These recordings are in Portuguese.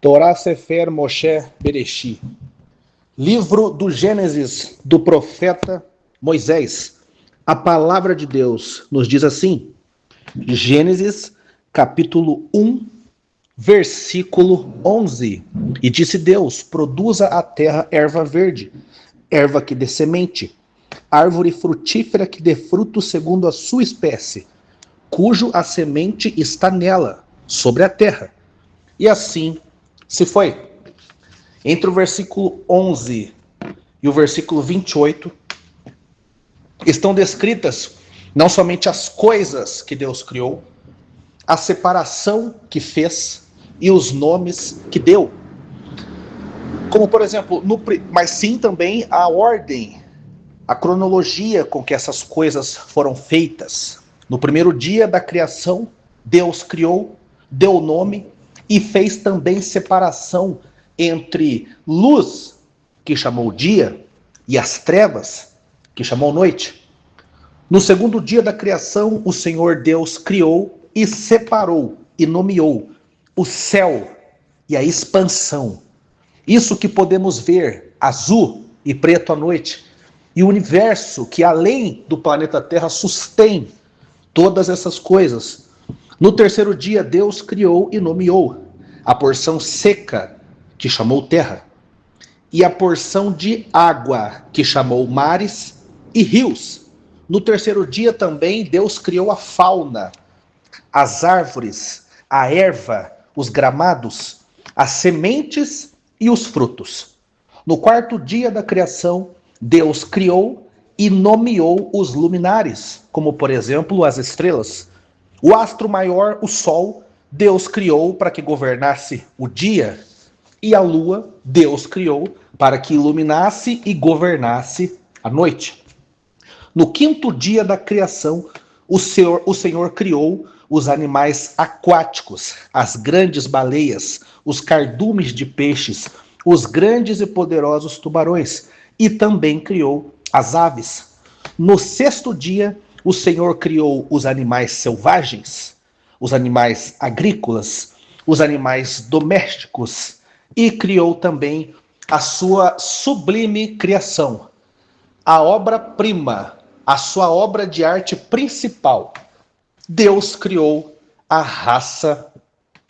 Torá Sefer Moshe Bereshit. Livro do Gênesis do profeta Moisés. A palavra de Deus nos diz assim, Gênesis capítulo 1, versículo 11. E disse Deus, produza a terra erva verde, erva que dê semente, árvore frutífera que dê fruto segundo a sua espécie, cujo a semente está nela, sobre a terra. E assim se foi. Entre o versículo 11 e o versículo 28, estão descritas não somente as coisas que Deus criou, a separação que fez e os nomes que deu. Como, por exemplo, mas sim também a ordem, a cronologia com que essas coisas foram feitas. No primeiro dia da criação, Deus criou, deu nome e fez também separação entre luz, que chamou dia, e as trevas, que chamou noite. No segundo dia da criação, o Senhor Deus criou e separou e nomeou o céu e a expansão. Isso que podemos ver, azul e preto à noite, e o universo que além do planeta Terra sustém todas essas coisas. No terceiro dia, Deus criou e nomeou a porção seca, que chamou terra, e a porção de água, que chamou mares e rios. No terceiro dia também, Deus criou a fauna, as árvores, a erva, os gramados, as sementes e os frutos. No quarto dia da criação, Deus criou e nomeou os luminares, como por exemplo as estrelas. O astro maior, o sol, Deus criou para que governasse o dia, e a lua, Deus criou para que iluminasse e governasse a noite. No quinto dia da criação, o Senhor criou os animais aquáticos, as grandes baleias, os cardumes de peixes, os grandes e poderosos tubarões, e também criou as aves. No sexto dia, o Senhor criou os animais selvagens, os animais agrícolas, os animais domésticos, e criou também a sua sublime criação, a obra-prima, a sua obra de arte principal. Deus criou a raça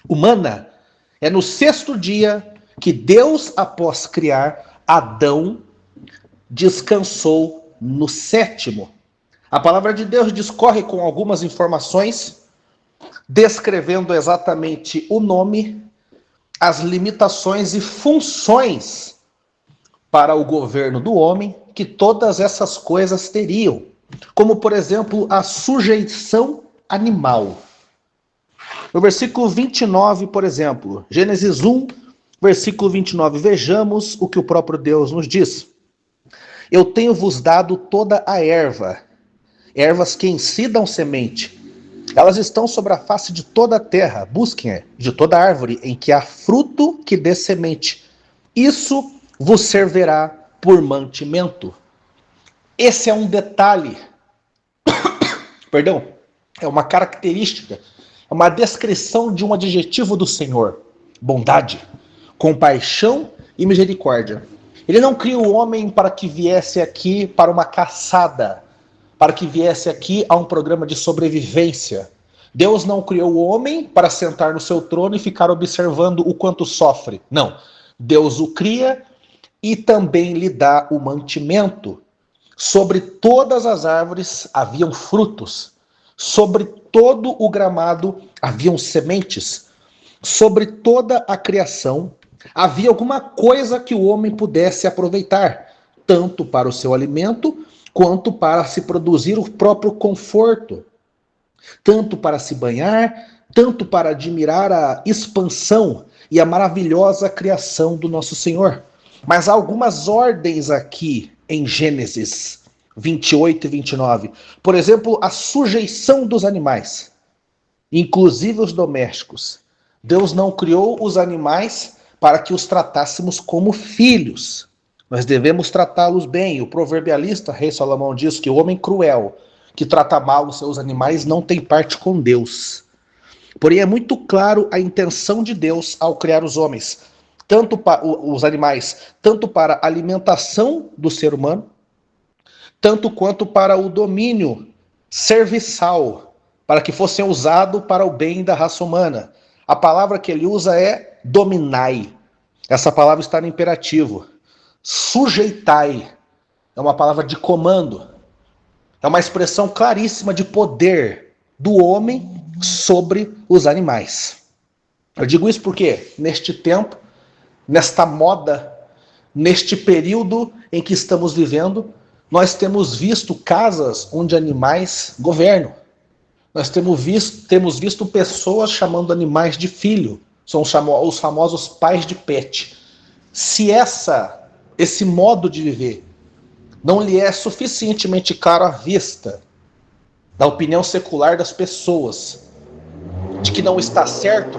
humana. É no sexto dia que Deus, após criar Adão, descansou no sétimo. A palavra de Deus discorre com algumas informações, descrevendo exatamente o nome, as limitações e funções para o governo do homem que todas essas coisas teriam, como, por exemplo, a sujeição animal. No versículo 29, por exemplo, Gênesis 1, versículo 29, vejamos o que o próprio Deus nos diz. Eu tenho-vos dado toda a erva, ervas que em si dão semente. Elas estão sobre a face de toda a terra, busquem de toda árvore em que há fruto que dê semente. Isso vos servirá por mantimento. Esse é um detalhe, perdão, é uma característica, é uma descrição de um adjetivo do Senhor: bondade, compaixão e misericórdia. Ele não cria o homem para que viesse aqui para uma caçada, para que viesse aqui a um programa de sobrevivência. Deus não criou o homem para sentar no seu trono e ficar observando o quanto sofre. Não. Deus o cria e também lhe dá o mantimento. Sobre todas as árvores haviam frutos. Sobre todo o gramado haviam sementes. Sobre toda a criação havia alguma coisa que o homem pudesse aproveitar, tanto para o seu alimento, quanto para se produzir o próprio conforto, tanto para se banhar, tanto para admirar a expansão e a maravilhosa criação do nosso Senhor. Mas há algumas ordens aqui em Gênesis 28 e 29. Por exemplo, a sujeição dos animais, inclusive os domésticos. Deus não criou os animais para que os tratássemos como filhos. Nós devemos tratá-los bem. O proverbialista, rei Salomão, diz que o homem cruel, que trata mal os seus animais, não tem parte com Deus. Porém, é muito claro a intenção de Deus ao criar os homens, tanto para os animais, tanto para a alimentação do ser humano, tanto quanto para o domínio serviçal, para que fossem usados para o bem da raça humana. A palavra que ele usa é dominai. Essa palavra está no imperativo. Sujeitai é uma palavra de comando. É uma expressão claríssima de poder do homem sobre os animais. Eu digo isso porque, neste tempo, nesta moda, neste período em que estamos vivendo, nós temos visto casas onde animais governam. Nós temos visto pessoas chamando animais de filho. São os famosos pais de pet. Se esse modo de viver não lhe é suficientemente claro à vista da opinião secular das pessoas, de que não está certo,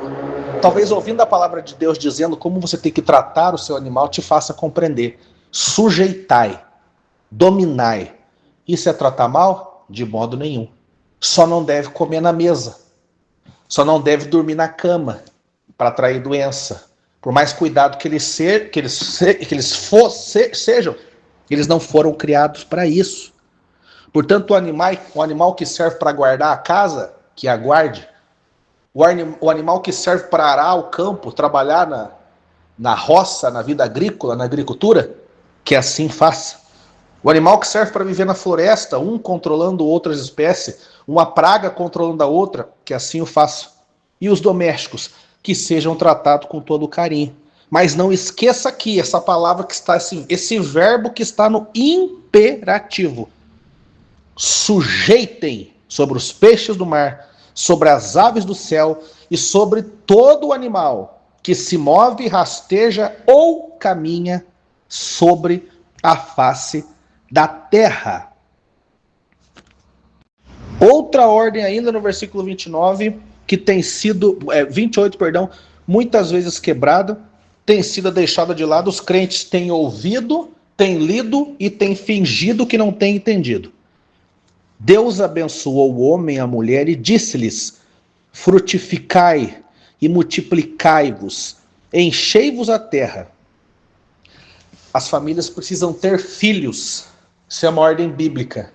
talvez ouvindo a palavra de Deus dizendo como você tem que tratar o seu animal te faça compreender. Sujeitai, dominai. Isso é tratar mal? De modo nenhum. Só não deve comer na mesa. Só não deve dormir na cama para atrair doença. Por mais cuidado que eles sejam, eles não foram criados para isso. Portanto, o animal que serve para guardar a casa, que aguarde. O animal que serve para arar o campo, trabalhar na roça, na vida agrícola, na agricultura, que assim faça. O animal que serve para viver na floresta, um controlando outras espécies, uma praga controlando a outra, que assim o faça. E os domésticos, que sejam tratados com todo o carinho. Mas não esqueça aqui essa palavra que está assim, esse verbo que está no imperativo. Sujeitem sobre os peixes do mar, sobre as aves do céu e sobre todo o animal que se move, rasteja ou caminha sobre a face da terra. Outra ordem ainda no versículo 29, que tem sido, 28, perdão, muitas vezes quebrada, tem sido deixada de lado, os crentes têm ouvido, têm lido e têm fingido que não têm entendido. Deus abençoou o homem e a mulher e disse-lhes: frutificai e multiplicai-vos, enchei-vos a terra. As famílias precisam ter filhos. Isso é uma ordem bíblica.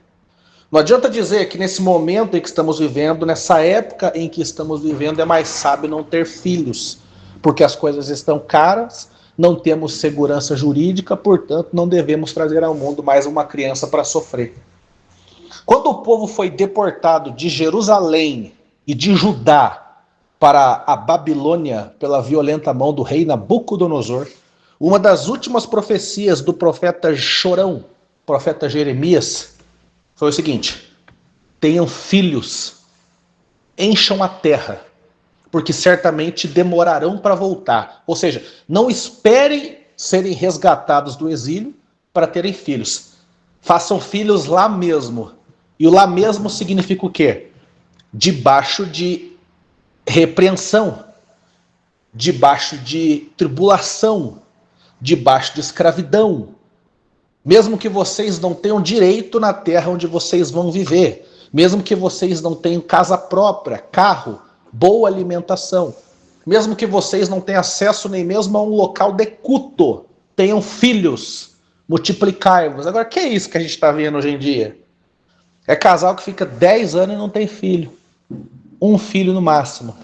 Não adianta dizer que nesse momento em que estamos vivendo, nessa época em que estamos vivendo, é mais sábio não ter filhos, porque as coisas estão caras, não temos segurança jurídica, portanto não devemos trazer ao mundo mais uma criança para sofrer. Quando o povo foi deportado de Jerusalém e de Judá para a Babilônia pela violenta mão do rei Nabucodonosor, uma das últimas profecias do profeta Chorão, profeta Jeremias, foi o seguinte: tenham filhos, encham a terra, porque certamente demorarão para voltar. Ou seja, não esperem serem resgatados do exílio para terem filhos. Façam filhos lá mesmo. E o lá mesmo significa o quê? Debaixo de repreensão, debaixo de tribulação, debaixo de escravidão. Mesmo que vocês não tenham direito na terra onde vocês vão viver, mesmo que vocês não tenham casa própria, carro, boa alimentação, mesmo que vocês não tenham acesso nem mesmo a um local de culto, tenham filhos, multiplicai-vos. Agora, que é isso que a gente está vendo hoje em dia? É casal que fica 10 anos e não tem filho. Um filho no máximo.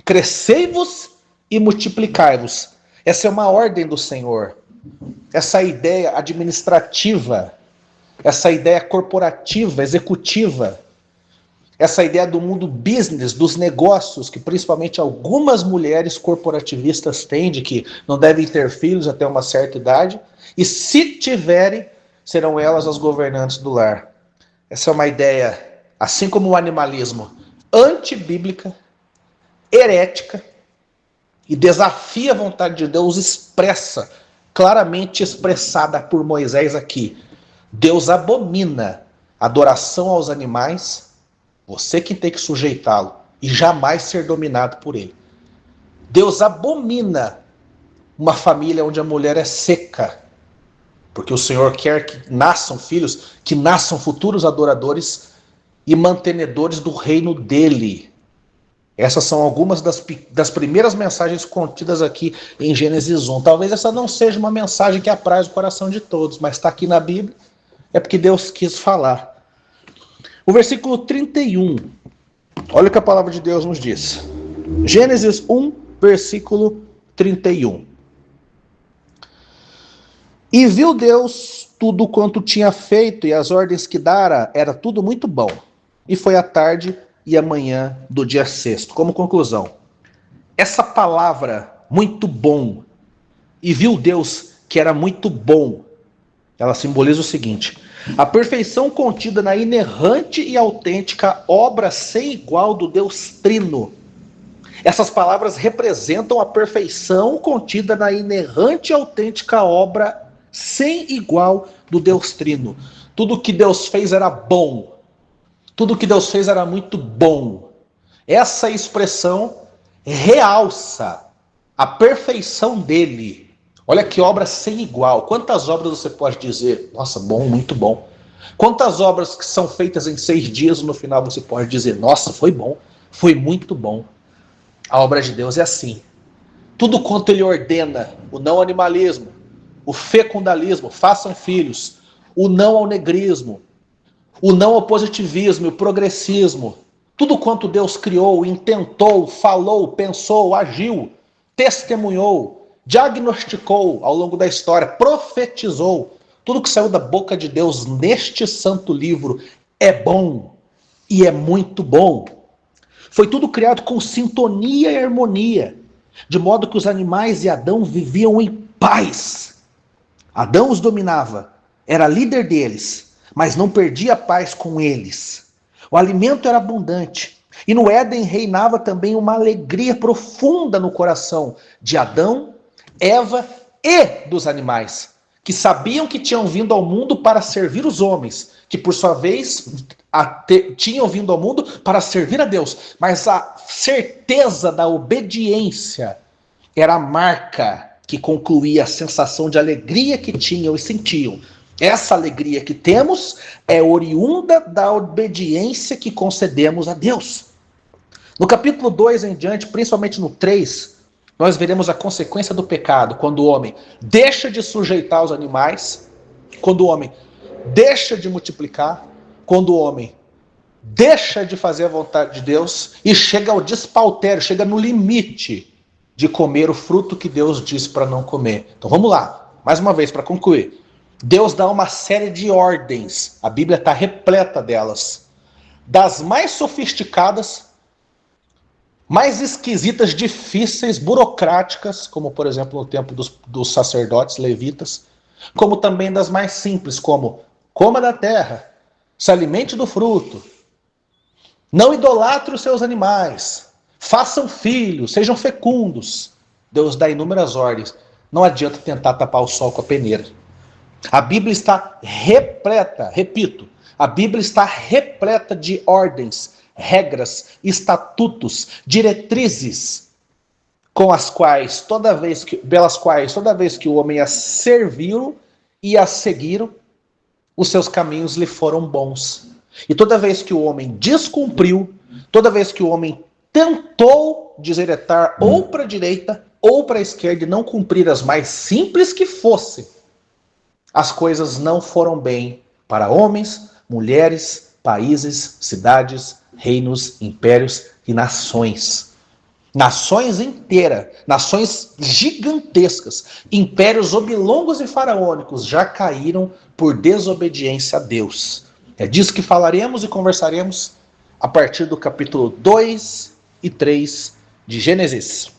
Crescei-vos e multiplicai-vos. Essa é uma ordem do Senhor. Essa ideia administrativa, essa ideia corporativa, executiva, essa ideia do mundo business, dos negócios, que principalmente algumas mulheres corporativistas têm, de que não devem ter filhos até uma certa idade, e se tiverem, serão elas as governantes do lar. Essa é uma ideia, assim como o animalismo, antibíblica, herética, e desafia a vontade de Deus expressa, claramente expressada por Moisés aqui. Deus abomina a adoração aos animais, você que tem que sujeitá-lo e jamais ser dominado por ele. Deus abomina uma família onde a mulher é seca, porque o Senhor quer que nasçam filhos, que nasçam futuros adoradores e mantenedores do reino dele. Essas são algumas das primeiras mensagens contidas aqui em Gênesis 1. Talvez essa não seja uma mensagem que apraz o coração de todos, mas está aqui na Bíblia, é porque Deus quis falar. O versículo 31, olha o que a palavra de Deus nos diz. Gênesis 1, versículo 31. E viu Deus tudo quanto tinha feito, e as ordens que dara, era tudo muito bom. E foi a tarde e a manhã do dia sexto. Como conclusão, essa palavra, muito bom, e viu Deus que era muito bom, ela simboliza o seguinte: a perfeição contida na inerrante e autêntica obra sem igual do Deus Trino. Essas palavras representam a perfeição contida na inerrante e autêntica obra sem igual do Deus Trino. Tudo que Deus fez era bom. Tudo que Deus fez era muito bom. Essa expressão realça a perfeição dele. Olha que obra sem igual. Quantas obras você pode dizer? Nossa, bom, muito bom. Quantas obras que são feitas em 6 dias, no final você pode dizer, nossa, foi bom, foi muito bom. A obra de Deus é assim. Tudo quanto ele ordena, o não animalismo, o fecundalismo, façam filhos, o não ao negrismo, o não ao positivismo, o progressismo, tudo quanto Deus criou, intentou, falou, pensou, agiu, testemunhou, diagnosticou ao longo da história, profetizou, tudo que saiu da boca de Deus neste santo livro é bom e é muito bom. Foi tudo criado com sintonia e harmonia, de modo que os animais e Adão viviam em paz. Adão os dominava, era líder deles, mas não perdia a paz com eles. O alimento era abundante, e no Éden reinava também uma alegria profunda no coração de Adão, Eva e dos animais, que sabiam que tinham vindo ao mundo para servir os homens, que por sua vez tinham vindo ao mundo para servir a Deus. Mas a certeza da obediência era a marca que concluía a sensação de alegria que tinham e sentiam. Essa alegria que temos é oriunda da obediência que concedemos a Deus. No capítulo 2 em diante, principalmente no 3, nós veremos a consequência do pecado, quando o homem deixa de sujeitar os animais, quando o homem deixa de multiplicar, quando o homem deixa de fazer a vontade de Deus e chega ao despautério, chega no limite de comer o fruto que Deus disse para não comer. Então vamos lá, mais uma vez para concluir. Deus dá uma série de ordens, a Bíblia está repleta delas, das mais sofisticadas, mais esquisitas, difíceis, burocráticas, como por exemplo no tempo dos sacerdotes levitas, como também das mais simples, como coma da terra, se alimente do fruto, não idolatre os seus animais, façam filhos, sejam fecundos. Deus dá inúmeras ordens, não adianta tentar tapar o sol com a peneira. A Bíblia está repleta, repito, a Bíblia está repleta de ordens, regras, estatutos, diretrizes, pelas quais toda vez que o homem as serviu e as seguiram, os seus caminhos lhe foram bons. E toda vez que o homem descumpriu, toda vez que o homem tentou desdireitar ou para a direita ou para a esquerda e não cumprir as mais simples que fossem, as coisas não foram bem para homens, mulheres, países, cidades, reinos, impérios e nações. Nações inteiras, nações gigantescas, impérios oblongos e faraônicos já caíram por desobediência a Deus. É disso que falaremos e conversaremos a partir do capítulo 2 e 3 de Gênesis.